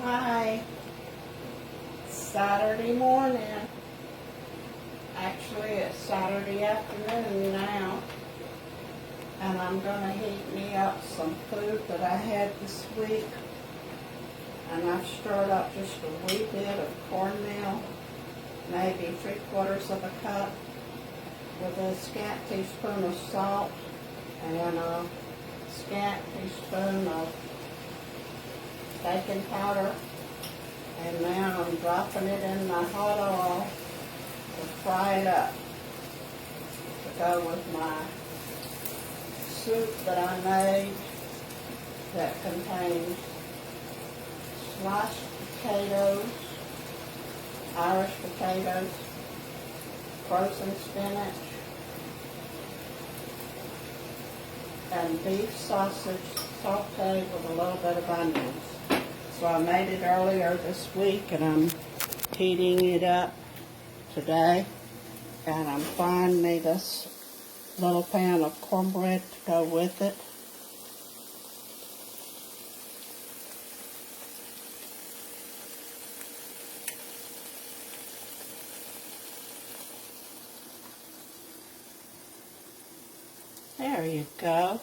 Hi. Saturday morning. Actually, it's Saturday afternoon now. And I'm going to heat me up some food that I had this week. And I've stirred up just a wee bit of cornmeal, maybe 3/4 of a cup, with a scant teaspoon of salt and a scant teaspoon of baking powder. And now I'm dropping it in my hot oil to fry it up to go with my soup that I made that contains sliced potatoes, Irish potatoes, frozen spinach, and beef sausage sauteed with a little bit of onions. So I made it earlier this week and I'm heating it up today. And I'm frying me this little pan of cornbread to go with it. There you go.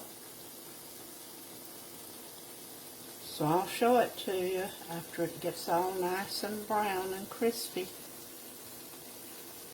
So I'll show it to you after it gets all nice and brown and crispy.